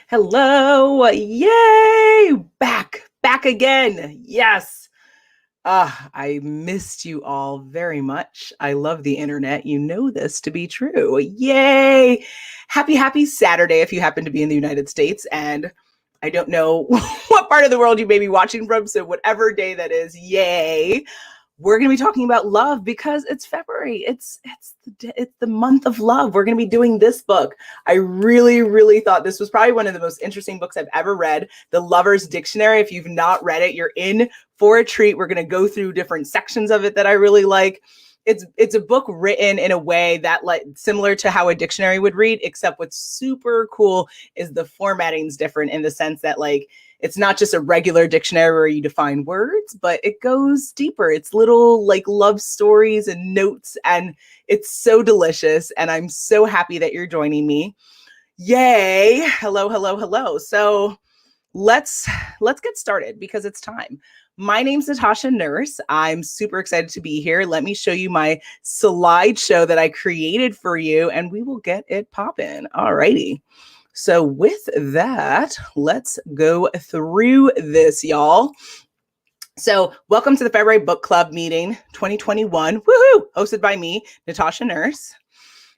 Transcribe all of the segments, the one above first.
Hello. Yay. Back again. Yes. I missed you all very much. I love the internet. You know this to be true. Yay. Happy Saturday if you happen to be in the United States. And I don't know what part of the world you may be watching from. So, whatever day that is, yay. We're going to be talking about love because it's February. It's the month of love. We're going to be doing this book. I really thought this was probably one of the most interesting books I've ever read, The Lover's Dictionary. If you've not read it, you're in for a treat. We're going to go through different sections of it that I really like. It's a book written in a way that like similar to how a dictionary would read, except what's super cool is the formatting's different in the sense that like it's not just a regular dictionary where you define words, but it goes deeper. It's little like love stories and notes, and it's so delicious. And I'm so happy that you're joining me. Yay. Hello. So let's get started because it's time. My name's Natasha Nurse. I'm super excited to be here. Let me show you my slideshow that I created for you, and we will get it popping. All righty. So with that, let's go through this, y'all. So welcome to the February Book Club meeting 2021. Woohoo! Hosted by me, Natasha Nurse.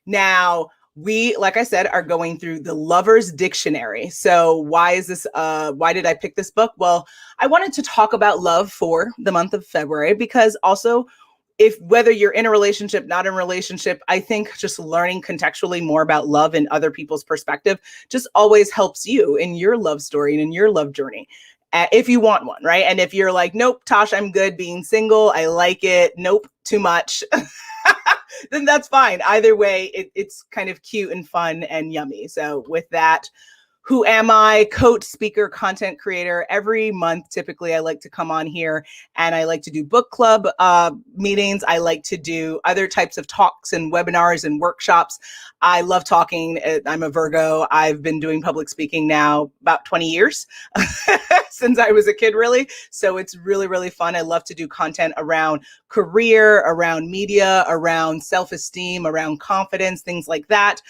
Now, we, like I said, are going through the Lover's Dictionary. So why did I pick this book? Well, I wanted to talk about love for the month of February because also whether you're in a relationship, not in a relationship, I think just learning contextually more about love and other people's perspective just always helps you in your love story and in your love journey. If you want one, right? And if you're like, nope, Tosh, I'm good being single. I like it. Nope, too much. Then that's fine. Either way, it's kind of cute and fun and yummy. So with that, who am I? Coach, speaker, content creator. Every month, typically, I like to come on here and I like to do book club meetings. I like to do other types of talks and webinars and workshops. I love talking. I'm a Virgo. I've been doing public speaking now about 20 years since I was a kid, really. So it's really fun. I love to do content around career, around media, around self-esteem, around confidence, things like that.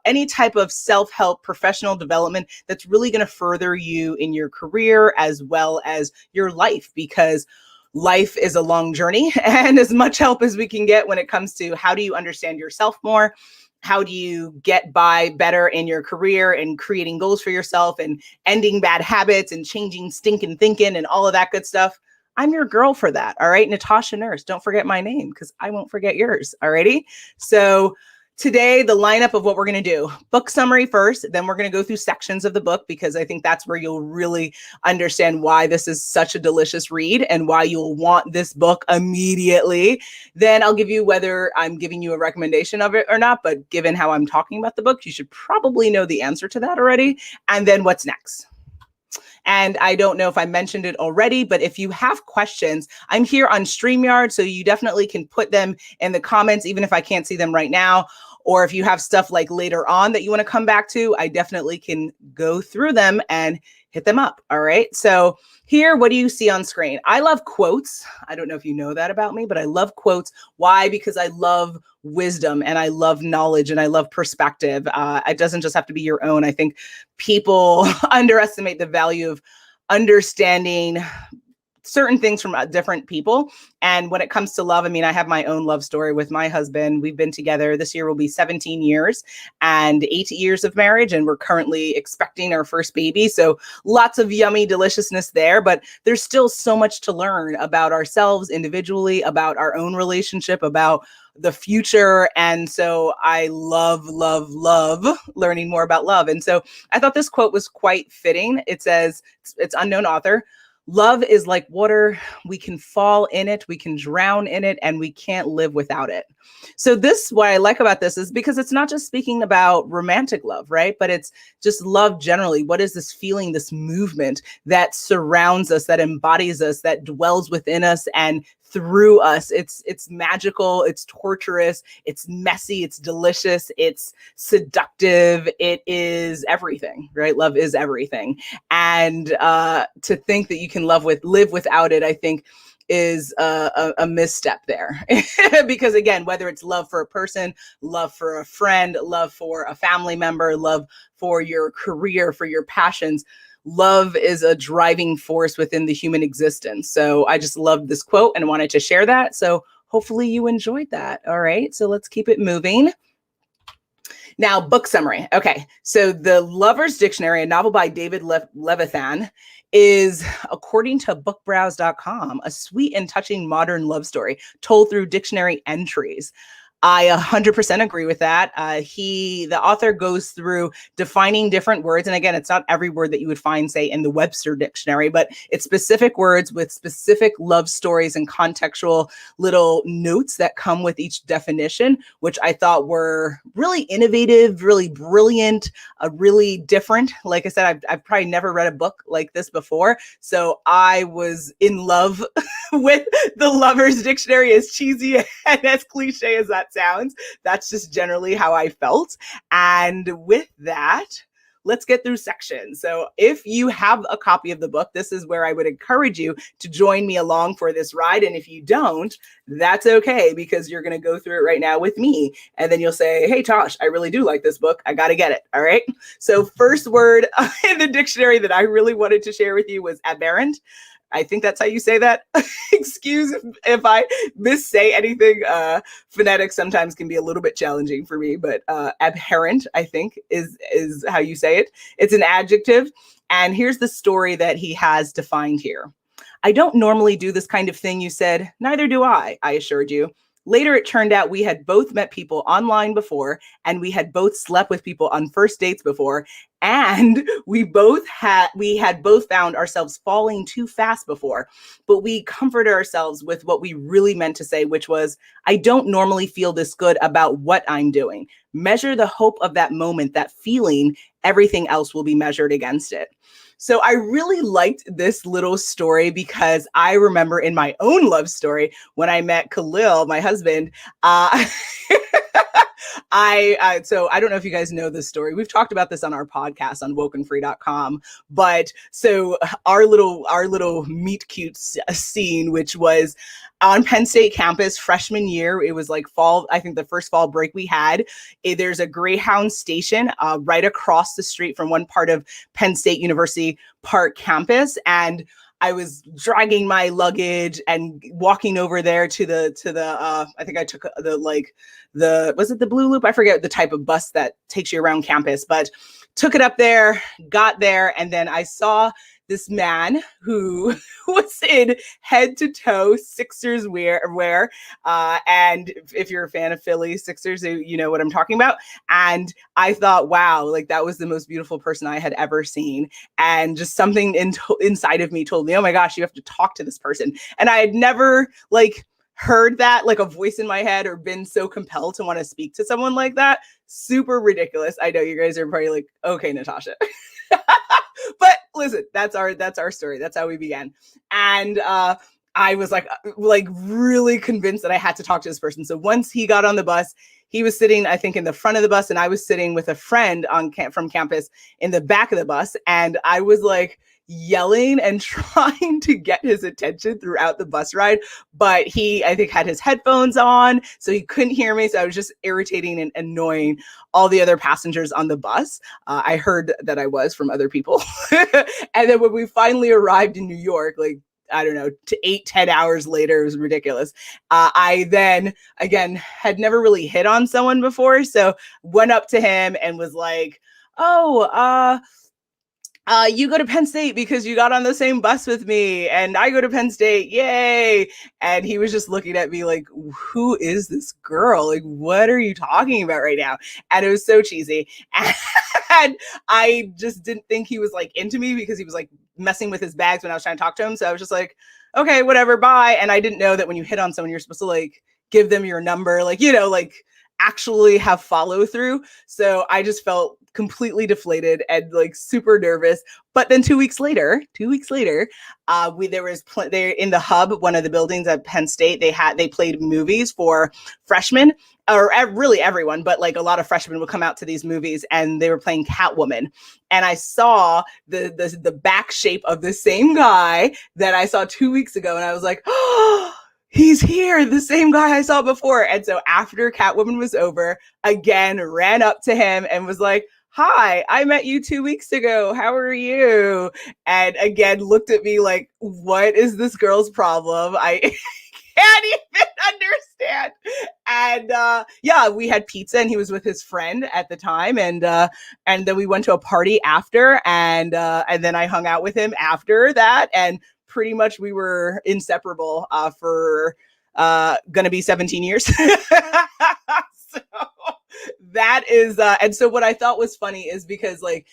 Any type of self-help, professional development that's really going to further you in your career as well as your life, because life is a long journey, and as much help as we can get when it comes to how do you understand yourself more, how do you get by better in your career and creating goals for yourself and ending bad habits and changing stinking thinking and all of that good stuff. I'm your girl for that. All right. Natasha Nurse. Don't forget my name because I won't forget yours. All righty. So today, the lineup of what we're going to do, book summary first, then we're going to go through sections of the book because I think that's where you'll really understand why this is such a delicious read and why you'll want this book immediately. Then I'll give you whether I'm giving you a recommendation of it or not, but given how I'm talking about the book, you should probably know the answer to that already. And then what's next? And I don't know if I mentioned it already, but if you have questions, I'm here on StreamYard, so you definitely can put them in the comments, even if I can't see them right now. Or if you have stuff like later on that you want to come back to, I definitely can go through them and hit them up. All right. So here, what do you see on screen? I love quotes. I don't know if you know that about me, but I love quotes. Why? Because I love wisdom and I love knowledge and I love perspective. It doesn't just have to be your own. I think people underestimate the value of understanding certain things from different people. And when it comes to love, I mean, I have my own love story with my husband. We've been together. This year will be 17 years and 8 years of marriage. And we're currently expecting our first baby. So lots of yummy deliciousness there, but there's still so much to learn about ourselves individually, about our own relationship, about the future. And so I love learning more about love. And so I thought this quote was quite fitting. It says, it's unknown author, "Love is like water. We can fall in it, we can drown in it, and we can't live without it." So this, what I like about this is because it's not just speaking about romantic love, right? But it's just love generally. What is this feeling, this movement that surrounds us, that embodies us, that dwells within us and through us? It's magical, it's torturous, it's messy, it's delicious, it's seductive, it is everything, right? Love is everything. And to think that you can live without it, I think is a misstep there. Because again, whether it's love for a person, love for a friend, love for a family member, love for your career, for your passions, love is a driving force within the human existence. So I just loved this quote and wanted to share that. So hopefully you enjoyed that. All right, so let's keep it moving. Now, book summary. Okay, so The Lover's Dictionary, a novel by David Levithan, is, according to bookbrowse.com, a sweet and touching modern love story told through dictionary entries. I 100% agree with that. The author goes through defining different words. And again, it's not every word that you would find, say, in the Webster dictionary, but it's specific words with specific love stories and contextual little notes that come with each definition, which I thought were really innovative, really brilliant, really different. Like I said, I've probably never read a book like this before. So I was in love with The Lover's Dictionary, as cheesy and as cliche as that sounds. That's just generally how I felt. And with that, let's get through sections. So if you have a copy of the book, this is where I would encourage you to join me along for this ride. And if you don't, that's okay, because you're going to go through it right now with me. And then you'll say, hey, Tosh, I really do like this book. I got to get it. All right. So first word in the dictionary that I really wanted to share with you was aberrant. I think that's how you say that. Excuse if I missay anything. Phonetics sometimes can be a little bit challenging for me, but abhorrent, I think, is how you say it. It's an adjective. And here's the story that he has defined here. I don't normally do this kind of thing, you said. Neither do I assured you. Later, it turned out we had both met people online before, and we had both slept with people on first dates before, and we had both found ourselves falling too fast before. But we comforted ourselves with what we really meant to say, which was, I don't normally feel this good about what I'm doing. Measure the hope of that moment, that feeling. Everything else will be measured against it. So I really liked this little story because I remember in my own love story when I met Khalil, my husband, so I don't know if you guys know this story. We've talked about this on our podcast on wokenfree.com, but so our little meet cute scene, which was on Penn State campus freshman year. It was like fall, I think the first fall break we had. There's a Greyhound station right across the street from one part of Penn State University Park campus. And I was dragging my luggage and walking over there to the I think I took was it the Blue Loop? I forget the type of bus that takes you around campus, but took it up there, got there, and then I saw this man who was in head to toe Sixers wear. And if you're a fan of Philly Sixers, you know what I'm talking about. And I thought, wow, like that was the most beautiful person I had ever seen. And just something inside of me told me, oh my gosh, you have to talk to this person. And I had never heard that, like a voice in my head, or been so compelled to want to speak to someone like that. Super ridiculous. I know you guys are probably like, okay, Natasha. But listen, that's our story. That's how we began. And I was like really convinced that I had to talk to this person. So once he got on the bus, he was sitting, I think, in the front of the bus, and I was sitting with a friend from campus in the back of the bus. And I was like yelling and trying to get his attention throughout the bus ride. But he, I think, had his headphones on, so he couldn't hear me. So I was just irritating and annoying all the other passengers on the bus. I heard that I was from other people. And then when we finally arrived in New York, like, I don't know, 8-10 hours later, it was ridiculous. I then, again, had never really hit on someone before. So went up to him and was like, oh, you go to Penn State because you got on the same bus with me, and I go to Penn State. Yay. And he was just looking at me like, who is this girl? Like, what are you talking about right now? And it was so cheesy. And I just didn't think he was like into me because he was like messing with his bags when I was trying to talk to him. So I was just like, okay, whatever, bye. And I didn't know that when you hit on someone, you're supposed to like give them your number, like, you know, like actually have follow through. So I just felt completely deflated and like super nervous. But then 2 weeks later, they're in the hub, one of the buildings at Penn State. They played movies for freshmen, or really everyone, but like a lot of freshmen would come out to these movies, and they were playing Catwoman. And I saw the back shape of the same guy that I saw 2 weeks ago, and I was like, oh, he's here, the same guy I saw before. And so after Catwoman was over, again, ran up to him and was like, hi, I met you 2 weeks ago. How are you? And again, looked at me like, what is this girl's problem? I can't even understand. And yeah, we had pizza, and he was with his friend at the time. And then we went to a party after, and then I hung out with him after that. And pretty much we were inseparable for gonna be 17 years. So that is and so what I thought was funny is because like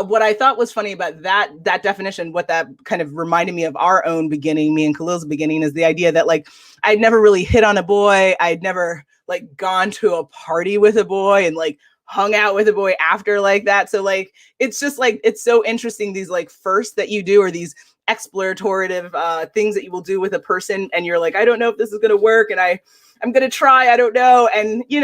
what I thought was funny about that definition, what that kind of reminded me of our own beginning, me and Khalil's beginning, is the idea that like I'd never really hit on a boy. I'd never like gone to a party with a boy and like hung out with a boy after like that. So like it's just like it's so interesting, these like firsts that you do, or these explorative things that you will do with a person, and you're like, I don't know if this is going to work, and I'm going to try, I don't know. And you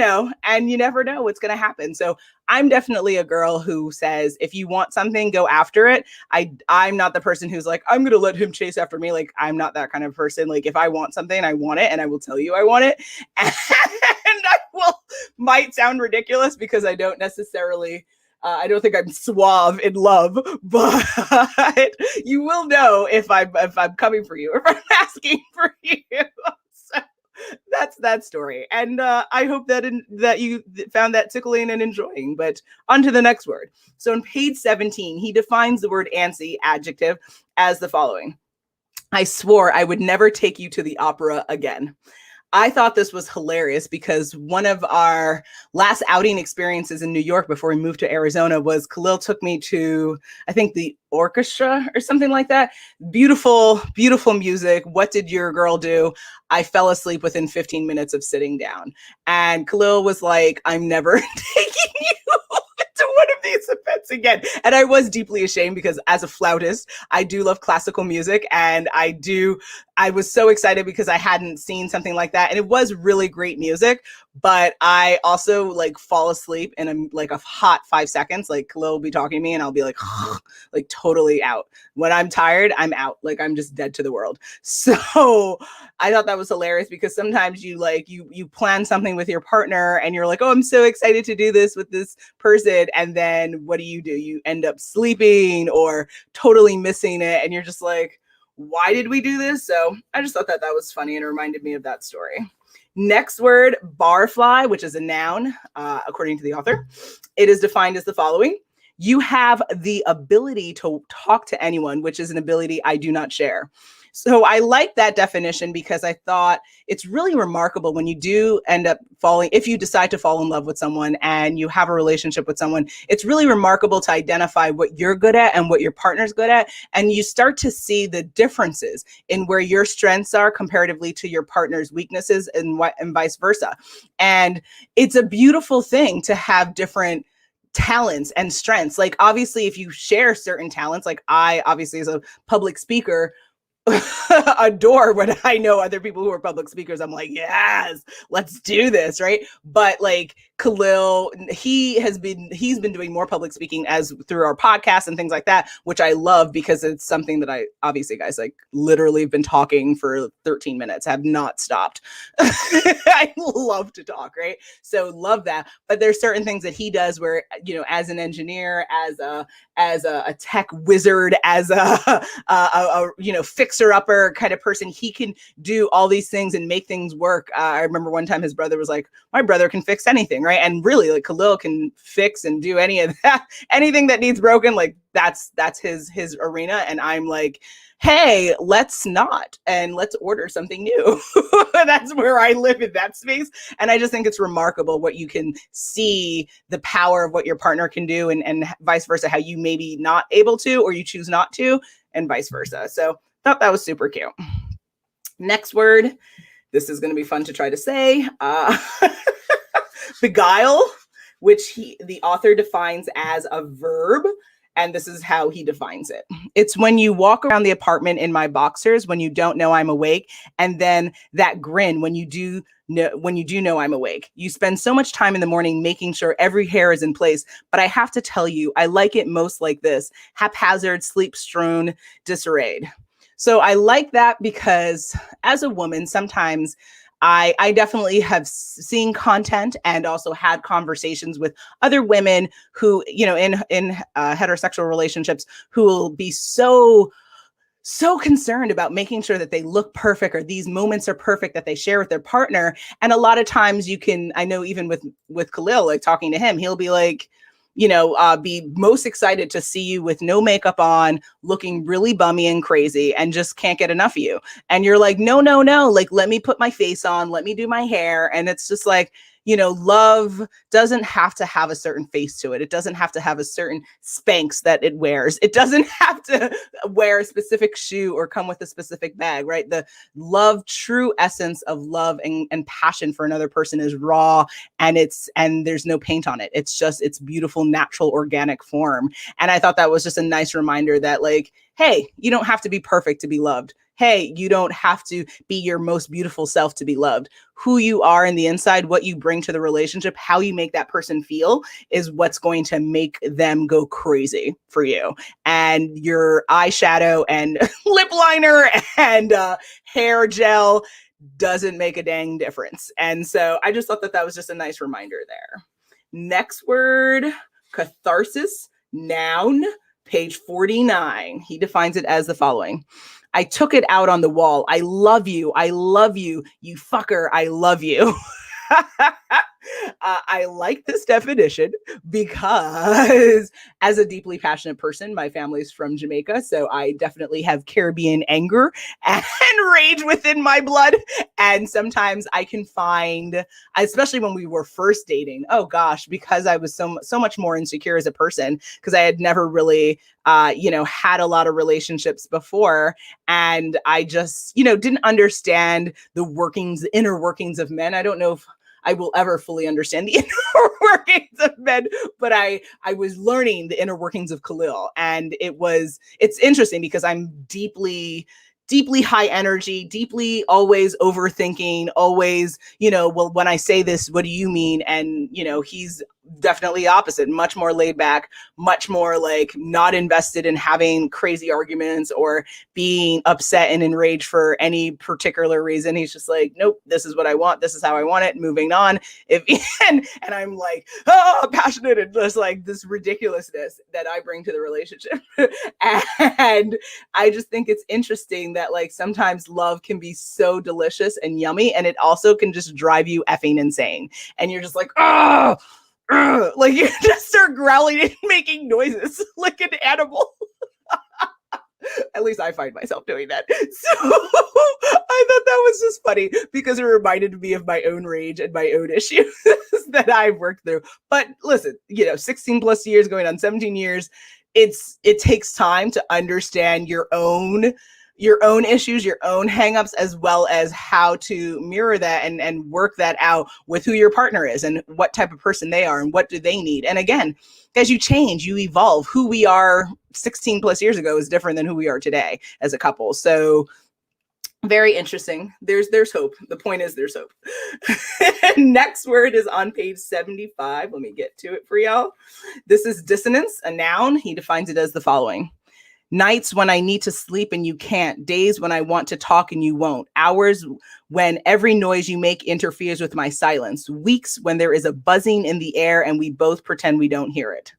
never know what's going to happen. So I'm definitely a girl who says, if you want something, go after it. I'm not the person who's like, I'm going to let him chase after me. Like, I'm not that kind of person. Like, if I want something, I want it, and I will tell you I want it. And might sound ridiculous because I don't necessarily I don't think I'm suave in love, but you will know if I'm coming for you, or if I'm asking for you. So that's that story, and I hope that you found that tickling and enjoying. But on to the next word. So on page 17, he defines the word antsy, adjective, as the following: I swore I would never take you to the opera again. I thought this was hilarious because one of our last outing experiences in New York before we moved to Arizona was Khalil took me to, I think, the orchestra or something like that. Beautiful, beautiful music. What did your girl do? I fell asleep within 15 minutes of sitting down. And Khalil was like, I'm never taking you to one of these events again. And I was deeply ashamed because as a flautist, I do love classical music, and I was so excited because I hadn't seen something like that. And it was really great music, but I also like fall asleep in like a hot 5 seconds. Like Khalil will be talking to me and I'll be like, like totally out. When I'm tired, I'm out. Like I'm just dead to the world. So I thought that was hilarious because sometimes you plan something with your partner and you're like, oh, I'm so excited to do this with this person. And then what do? You end up sleeping or totally missing it. And you're just like, why did we do this? So I just thought that was funny and it reminded me of that story. Next word, barfly, which is a noun, according to the author. It is defined as the following: you have the ability to talk to anyone, which is an ability I do not share. So I like that definition because I thought it's really remarkable when you do end up if you decide to fall in love with someone and you have a relationship with someone, it's really remarkable to identify what you're good at and what your partner's good at. And you start to see the differences in where your strengths are comparatively to your partner's weaknesses and vice versa. And it's a beautiful thing to have different talents and strengths. Like obviously, if you share certain talents, like I obviously as a public speaker, adore when I know other people who are public speakers. I'm like, yes, let's do this, right? But like Khalil, he's been doing more public speaking as through our podcast and things like that, which I love because it's something that I obviously, guys, like literally been talking for 13 minutes, have not stopped. I love to talk, right? So love that. But there's certain things that he does where, as an engineer, as a tech wizard, as a fixer-upper kind of person, he can do all these things and make things work. I remember one time his brother was like, my brother can fix anything, right? And really, like Khalil can fix and do any of that, anything that needs broken, like that's his arena. And I'm like, hey, let's not, and let's order something new. That's where I live, in that space. And I just think it's remarkable what you can see, the power of what your partner can do, and vice versa, how you maybe not able to, or you choose not to, and vice versa. So thought that was super cute. Next word. This is going to be fun to try to say. Beguile. which the author defines as a verb. And this is how he defines it. It's when you walk around the apartment in my boxers when you don't know I'm awake, and then that grin when you do know I'm awake. You spend so much time in the morning making sure every hair is in place, but I have to tell you, I like it most like this: haphazard, sleep-strewn, disarrayed. So I like that because as a woman, sometimes I definitely have seen content and also had conversations with other women who, in heterosexual relationships, who will be so concerned about making sure that they look perfect or these moments are perfect that they share with their partner. And a lot of times I know even with Khalil, like talking to him, he'll be like, be most excited to see you with no makeup on, looking really bummy and crazy, and just can't get enough of you. And you're like, no, like, let me put my face on, let me do my hair. And it's just like, love doesn't have to have a certain face to it. It doesn't have to have a certain Spanx that it wears. It doesn't have to wear a specific shoe or come with a specific bag, right? The true essence of love and passion for another person is raw, and there's no paint on it. It's beautiful, natural, organic form. And I thought that was just a nice reminder that, like, hey, you don't have to be perfect to be loved. Hey, you don't have to be your most beautiful self to be loved. Who you are in the inside, what you bring to the relationship, how you make that person feel is what's going to make them go crazy for you. And your eyeshadow and lip liner and hair gel doesn't make a dang difference. And so I just thought that was just a nice reminder there. Next word, catharsis, noun, page 49. He defines it as the following: I took it out on the wall. I love you. I love you. You fucker. I love you. I like this definition because as a deeply passionate person, my family's from Jamaica, so I definitely have Caribbean anger and rage within my blood. And sometimes I can find, especially when we were first dating, oh gosh, because I was so much more insecure as a person, because I had never really had a lot of relationships before. And I just, didn't understand the inner workings of men. I don't know if I will ever fully understand the inner workings of men, but I was learning the inner workings of Khalil. And it's interesting because I'm deeply high energy, deeply always overthinking, always, well, when I say this, what do you mean? And, he's definitely opposite, much more laid back, much more like not invested in having crazy arguments or being upset and enraged for any particular reason. He's just like, nope, this is what I want. This is how I want it. Moving on. And I'm like, passionate and just like this ridiculousness that I bring to the relationship. And I just think it's interesting that like sometimes love can be so delicious and yummy, and it also can just drive you effing insane. And you're just like, oh, like you just start growling and making noises like an animal. At least I find myself doing that. So I thought that was just funny because it reminded me of my own rage and my own issues that I've worked through. But listen, 16 plus years, going on 17 years, it takes time to understand your own issues, your own hangups, as well as how to mirror that and work that out with who your partner is and what type of person they are and what do they need. And again, as you change, you evolve. Who we are 16 plus years ago is different than who we are today as a couple. So very interesting. There's hope. The point is there's hope. Next word is on page 75. Let me get to it for y'all. This is dissonance, a noun. He defines it as the following: nights when I need to sleep and you can't. Days when I want to talk and you won't. Hours when every noise you make interferes with my silence. Weeks when there is a buzzing in the air and we both pretend we don't hear it.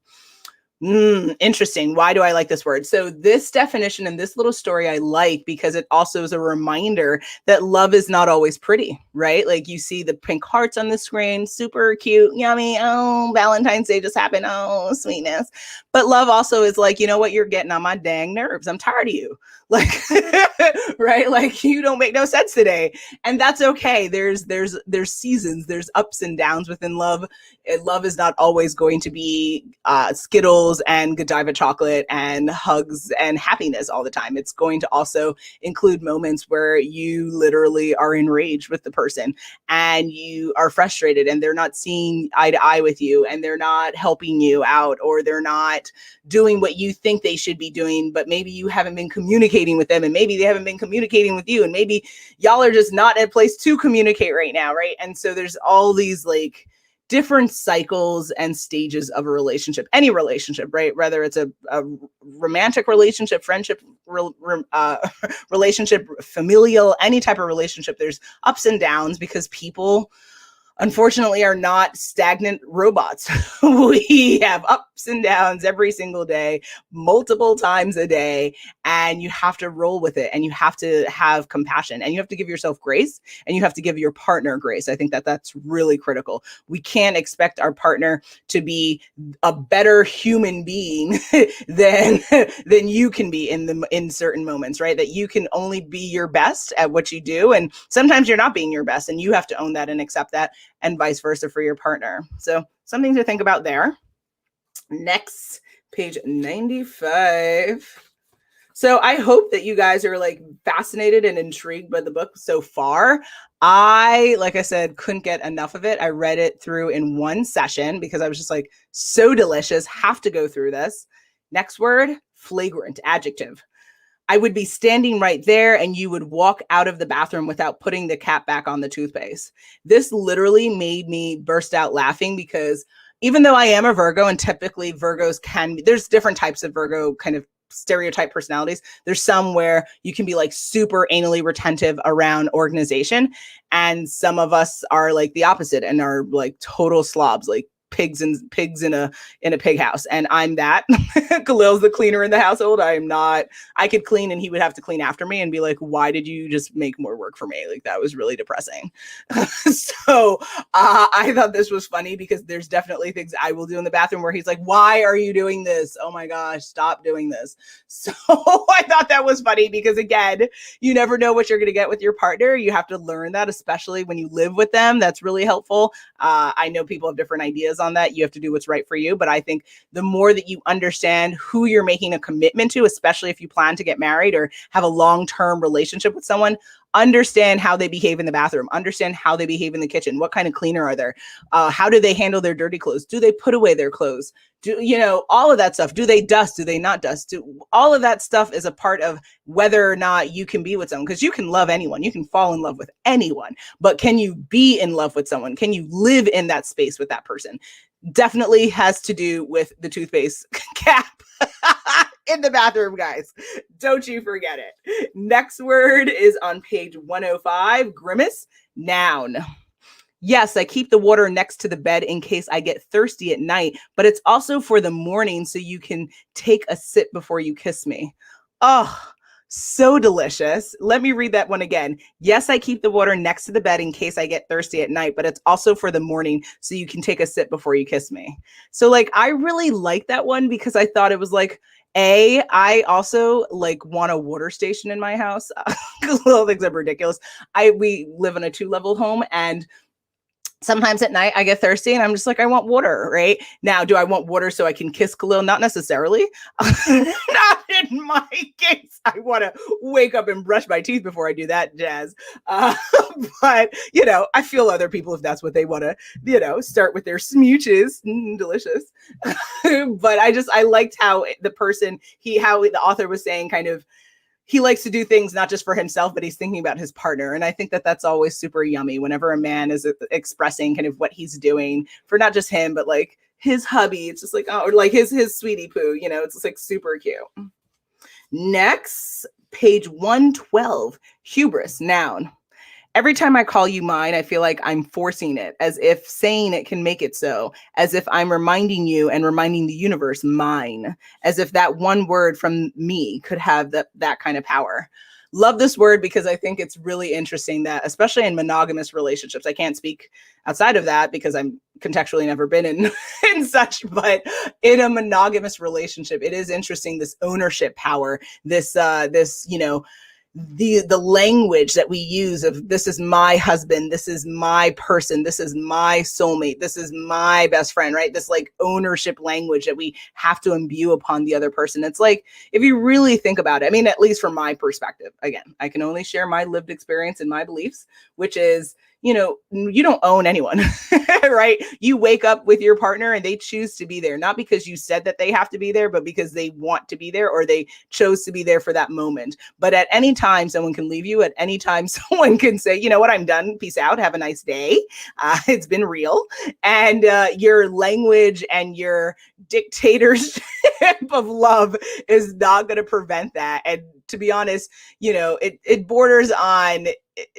Interesting. Why do I like this word? So this definition and this little story I like because it also is a reminder that love is not always pretty, right? Like you see the pink hearts on the screen, super cute, yummy. Oh, Valentine's Day just happened. Oh, sweetness. But love also is like, you know what? You're getting on my dang nerves. I'm tired of you. Like, right? Like you don't make no sense today. And that's okay. There's seasons, there's ups and downs within love. And love is not always going to be Skittles Skittles and Godiva chocolate and hugs and happiness all the time. It's going to also include moments where you literally are enraged with the person and you are frustrated and they're not seeing eye to eye with you and they're not helping you out, or they're not doing what you think they should be doing, but maybe you haven't been communicating with them and maybe they haven't been communicating with you, and maybe y'all are just not at a place to communicate right now, right? And so there's all these like different cycles and stages of a relationship, any relationship, right? Whether it's a romantic relationship, friendship, relationship, familial, any type of relationship, there's ups and downs because people unfortunately are not stagnant robots. We have ups and downs every single day, multiple times a day, and you have to roll with it, and you have to have compassion, and you have to give yourself grace, and you have to give your partner grace. I think that that's really critical. We can't expect our partner to be a better human being than you can be in certain moments, right? That you can only be your best at what you do, and sometimes you're not being your best, and you have to own that and accept that, and vice versa for your partner. So something to think about there. Next, page 95. So I hope that you guys are like fascinated and intrigued by the book so far. Like I said, couldn't get enough of it. I read it through in one session because I was just like, so delicious, have to go through this. Next word, flagrant, adjective. I would be standing right there and you would walk out of the bathroom without putting the cap back on the toothpaste. This literally made me burst out laughing because even though I am a Virgo, and typically Virgos there's different types of Virgo kind of stereotype personalities. There's some where you can be like super anally retentive around organization. And some of us are like the opposite and are like total slobs, like pigs in a pig house. And I'm that. Khalil's the cleaner in the household. I am not. I could clean and he would have to clean after me and be like, why did you just make more work for me? Like, that was really depressing. So I thought this was funny because there's definitely things I will do in the bathroom where he's like, why are you doing this? Oh my gosh, stop doing this. So I thought that was funny because, again, you never know what you're going to get with your partner. You have to learn that, especially when you live with them. That's really helpful. I know people have different ideas on that. You have to do what's right for you. But I think the more that you understand who you're making a commitment to, especially if you plan to get married or have a long-term relationship with someone, understand how they behave in the bathroom, understand how they behave in the kitchen. What kind of cleaner are they? How do they handle their dirty clothes? Do they put away their clothes? All of that stuff. Do they dust? Do they not dust? All of that stuff is a part of whether or not you can be with someone, because you can love anyone. You can fall in love with anyone, but can you be in love with someone? Can you live in that space with that person? Definitely has to do with the toothpaste cap in the bathroom, guys. Don't you forget it. Next word is on page 105, grimace, noun. Yes, I keep the water next to the bed in case I get thirsty at night, but it's also for the morning so you can take a sip before you kiss me. Oh, so delicious. Let me read that one again. Yes, I keep the water next to the bed in case I get thirsty at night, but it's also for the morning so you can take a sip before you kiss me. So like, I really like that one because I thought it was like, I also like want a water station in my house. Little things are ridiculous. We live in a 2-level home, and sometimes at night I get thirsty and I'm just like, I want water, right? Now, do I want water so I can kiss Khalil? Not necessarily. Not in my case. I want to wake up and brush my teeth before I do that jazz. But, I feel other people, if that's what they want to, start with their smooches. Delicious. But I liked how how the author was saying kind of, he likes to do things not just for himself, but he's thinking about his partner. And I think that that's always super yummy whenever a man is expressing kind of what he's doing for not just him, but like his hubby. It's just like, oh, or like his sweetie poo, it's just like super cute. Next, page 112, hubris, noun. Every time I call you mine, I feel like I'm forcing it, as if saying it can make it so, as if I'm reminding you and reminding the universe mine, as if that one word from me could have that kind of power. Love this word because I think it's really interesting that, especially in monogamous relationships, I can't speak outside of that because I'm contextually never been in such, but in a monogamous relationship, it is interesting, this ownership power, this the language that we use of this is my husband, this is my person, this is my soulmate, this is my best friend, right? This like ownership language that we have to imbue upon the other person. It's like, if you really think about it, I mean, at least from my perspective, again, I can only share my lived experience and my beliefs, which is, you know, you don't own anyone, right? You wake up with your partner and they choose to be there, not because you said that they have to be there, but because they want to be there or they chose to be there for that moment. But at any time, someone can leave you. At any time, someone can say, you know what, I'm done. Peace out. Have a nice day. It's been real. And your language and your dictatorship of love is not going to prevent that. And to be honest, you know, it borders on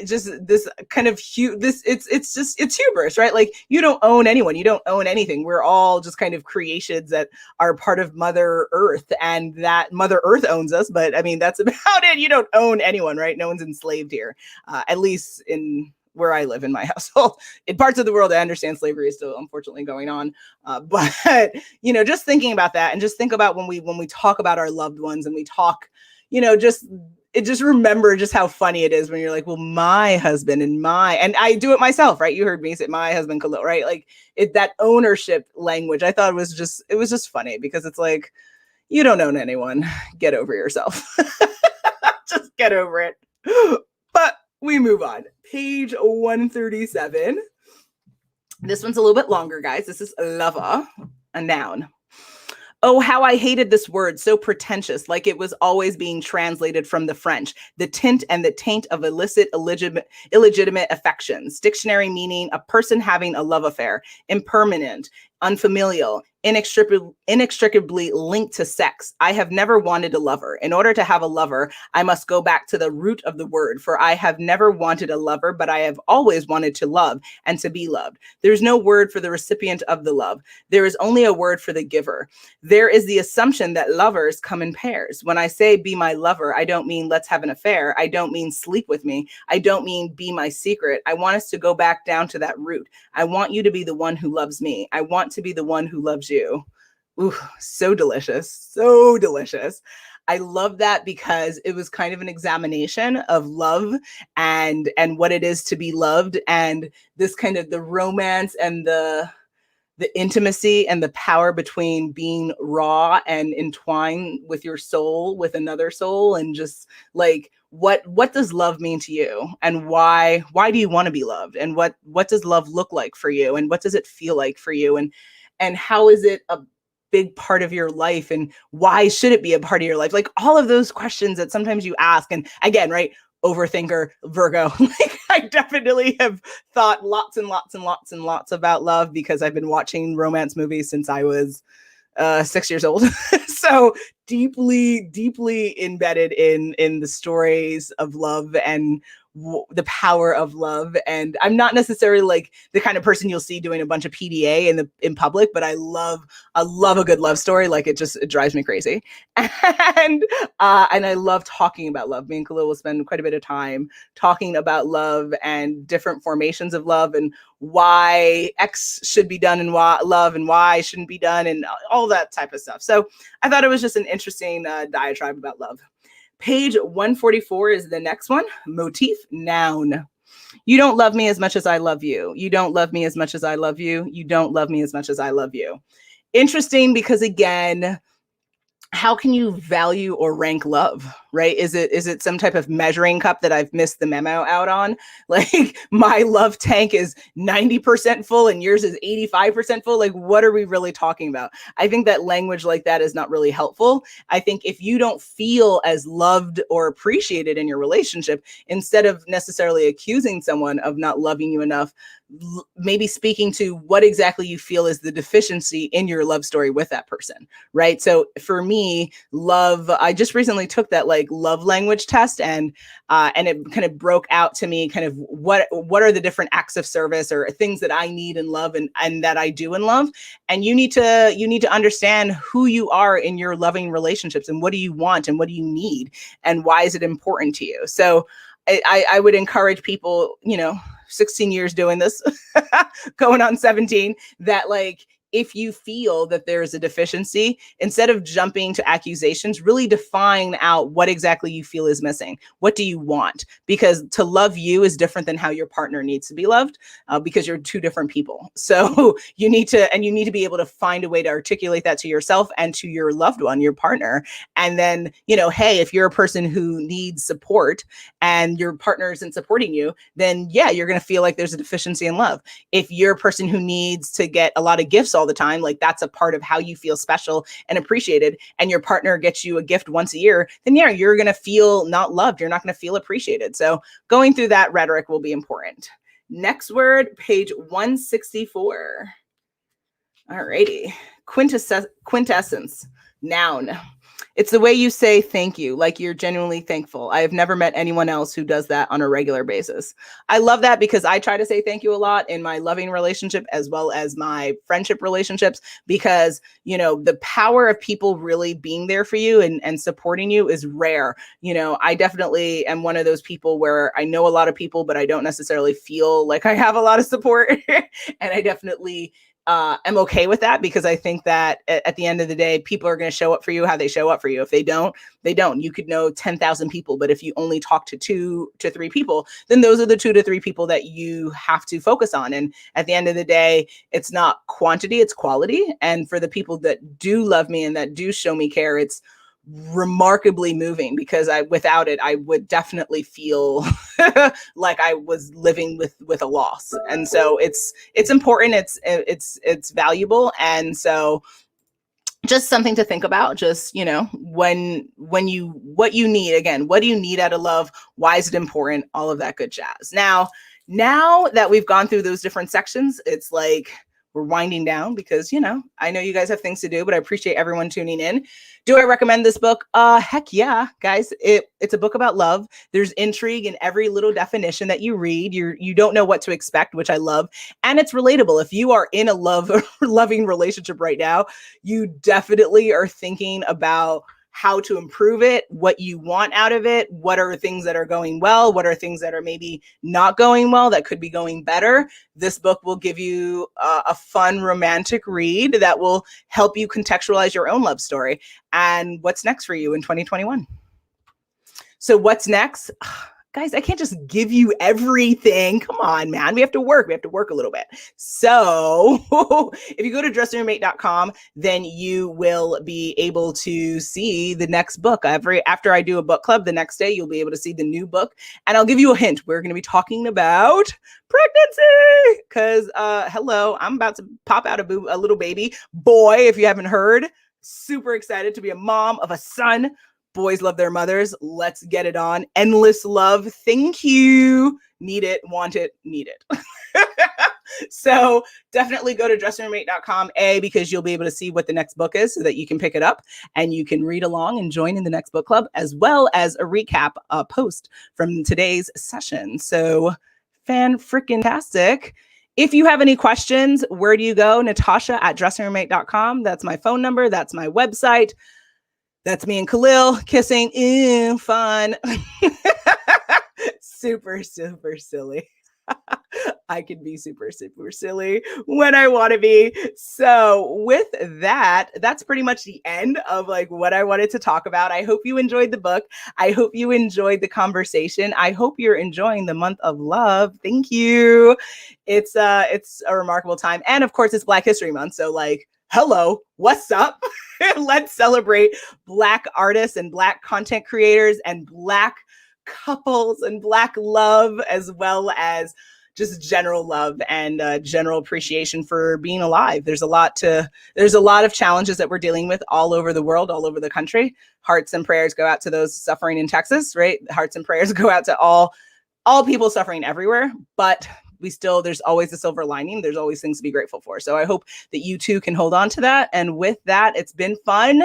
just this kind of it's hubris, right? Like, you don't own anyone, you don't own anything. We're all just kind of creations that are part of Mother Earth, and that Mother Earth owns us. But I mean, that's about it. You don't own anyone, right? No one's enslaved here, at least in where I live in my household. In parts of the world, I understand slavery is still unfortunately going on. But you know, just thinking about that, and just think about when we talk about our loved ones and we talk, you know, just remember just how funny it is when you're like, well, my husband and I do it myself, right? You heard me say my husband, Khalil, right? Like that ownership language. I thought it was just funny because it's like, you don't own anyone. Get over yourself. Just get over it. But we move on. Page 137. This one's a little bit longer, guys. This is lover, a noun. Oh, how I hated this word, so pretentious, like it was always being translated from the French. The tint and the taint of illicit, illegitimate affections. Dictionary meaning, a person having a love affair. Impermanent, unfamilial, inextricably linked to sex. I have never wanted a lover. In order to have a lover, I must go back to the root of the word, for I have never wanted a lover, but I have always wanted to love and to be loved. There's no word for the recipient of the love. There is only a word for the giver. There is the assumption that lovers come in pairs. When I say be my lover, I don't mean let's have an affair. I don't mean sleep with me. I don't mean be my secret. I want us to go back down to that root. I want you to be the one who loves me. I want to be the one who loves you. Ooh, so delicious. So delicious. I love that because it was kind of an examination of love and what it is to be loved, and this kind of the romance and the intimacy and the power between being raw and entwined with your soul with another soul, and just like what does love mean to you, and why do you want to be loved, and what does love look like for you, and what does it feel like for you, and how is it a big part of your life, and why should it be a part of your life? Like all of those questions that sometimes you ask. And again, right, overthinker, Virgo. Like I definitely have thought lots and lots and lots and lots about love because I've been watching romance movies since I was 6 years old. So deeply embedded in the stories of love and the power of love. And I'm not necessarily like the kind of person you'll see doing a bunch of PDA in public, but I love a good love story. Like it drives me crazy. And I love talking about love. Me and Khalil will spend quite a bit of time talking about love and different formations of love, and why X should be done and why love and why shouldn't be done, and all that type of stuff. So I thought it was just an interesting diatribe about love. Page 144 is the next one. Motif, noun. You don't love me as much as I love you. You don't love me as much as I love you. You don't love me as much as I love you. Interesting because, again, how can you value or rank love, right? Is it some type of measuring cup that I've missed the memo out on? Like my love tank is 90% full and yours is 85% full. Like what are we really talking about? I think that language like that is not really helpful. I think if you don't feel as loved or appreciated in your relationship, instead of necessarily accusing someone of not loving you enough, maybe speaking to what exactly you feel is the deficiency in your love story with that person, right? So for me, love, I just recently took that like love language test, and it kind of broke out to me kind of what are the different acts of service or things that I need in love and that I do in love. And you need to understand who you are in your loving relationships, and what do you want and what do you need and why is it important to you. So I would encourage people, 16 years doing this, going on 17, that like, if you feel that there's a deficiency, instead of jumping to accusations, really define out what exactly you feel is missing. What do you want? Because to love you is different than how your partner needs to be loved, because you're two different people. So you need to be able to find a way to articulate that to yourself and to your loved one, your partner. And then, hey, if you're a person who needs support and your partner isn't supporting you, then yeah, you're going to feel like there's a deficiency in love. If you're a person who needs to get a lot of gifts all the time, like that's a part of how you feel special and appreciated, and your partner gets you a gift once a year, then yeah, you're going to feel not loved. You're not going to feel appreciated. So going through that rhetoric will be important. Next word, page 164. All righty. Quintessence, noun. It's the way you say thank you, like you're genuinely thankful. I have never met anyone else who does that on a regular basis. I love that because I try to say thank you a lot in my loving relationship as well as my friendship relationships, because, the power of people really being there for you and supporting you is rare. I definitely am one of those people where I know a lot of people, but I don't necessarily feel like I have a lot of support. And I definitely am okay with that, because I think that at the end of the day, people are going to show up for you how they show up for you. If they don't, they don't. You could know 10,000 people, but if you only talk to 2 to 3 people, then those are the 2 to 3 people that you have to focus on. And at the end of the day, it's not quantity, it's quality. And for the people that do love me and that do show me care, it's remarkably moving, because without it, I would definitely feel like I was living with a loss. And so it's important. It's valuable. And so just something to think about. Just, what you need, again, what do you need out of love? Why is it important? All of that good jazz. Now that we've gone through those different sections, it's like we're winding down, because, I know you guys have things to do, but I appreciate everyone tuning in. Do I recommend this book? Heck yeah, guys. It's a book about love. There's intrigue in every little definition that you read. You don't know what to expect, which I love. And it's relatable. If you are in a loving relationship right now, you definitely are thinking about how to improve it, what you want out of it, what are things that are going well, what are things that are maybe not going well that could be going better. This book will give you a fun romantic read that will help you contextualize your own love story and what's next for you in 2021. So what's next? Guys, I can't just give you everything. Come on, man. We have to work. We have to work a little bit. So if you go to dressingroom8.com, then you will be able to see the next book. After I do a book club, the next day, you'll be able to see the new book. And I'll give you a hint. We're going to be talking about pregnancy, because hello, I'm about to pop out a little baby boy. If you haven't heard, super excited to be a mom of a son. Boys love their mothers. Let's get it on. Endless love. Thank you. Need it, want it, need it. So definitely go to dressingroom8.com, because you'll be able to see what the next book is so that you can pick it up and you can read along and join in the next book club, as well as a recap post from today's session. So fan-freaking-tastic. If you have any questions, where do you go? Natasha at dressingroom8.com. That's my phone number. That's my website. That's me and Khalil kissing. Ew, fun. Super, super silly. I can be super, super silly when I want to be. So with that, that's pretty much the end of what I wanted to talk about. I hope you enjoyed the book. I hope you enjoyed the conversation. I hope you're enjoying the month of love. Thank you. It's a remarkable time. And of course, it's Black History Month. So hello, what's up? Let's celebrate Black artists and Black content creators and Black couples and Black love, as well as just general love and general appreciation for being alive. There's a lot of challenges that we're dealing with all over the world, all over the country. Hearts and prayers go out to those suffering in Texas, right? Hearts and prayers go out to all people suffering everywhere, but there's always a silver lining. There's always things to be grateful for. So I hope that you too can hold on to that. And with that, it's been fun.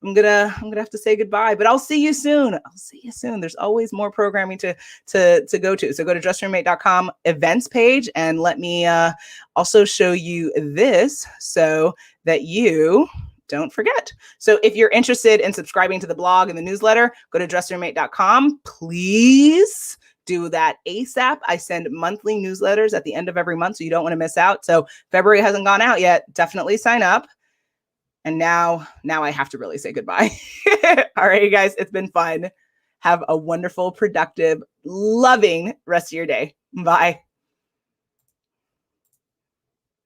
I'm gonna have to say goodbye, but I'll see you soon. There's always more programming to go to. So go to dressingroom8.com events page, and let me also show you this so that you don't forget. So if you're interested in subscribing to the blog and the newsletter, go to dressingroom8.com. Please do that ASAP. I send monthly newsletters at the end of every month, so you don't want to miss out. So February hasn't gone out yet. Definitely sign up. And now I have to really say goodbye. All right, you guys, it's been fun. Have a wonderful, productive, loving rest of your day. Bye.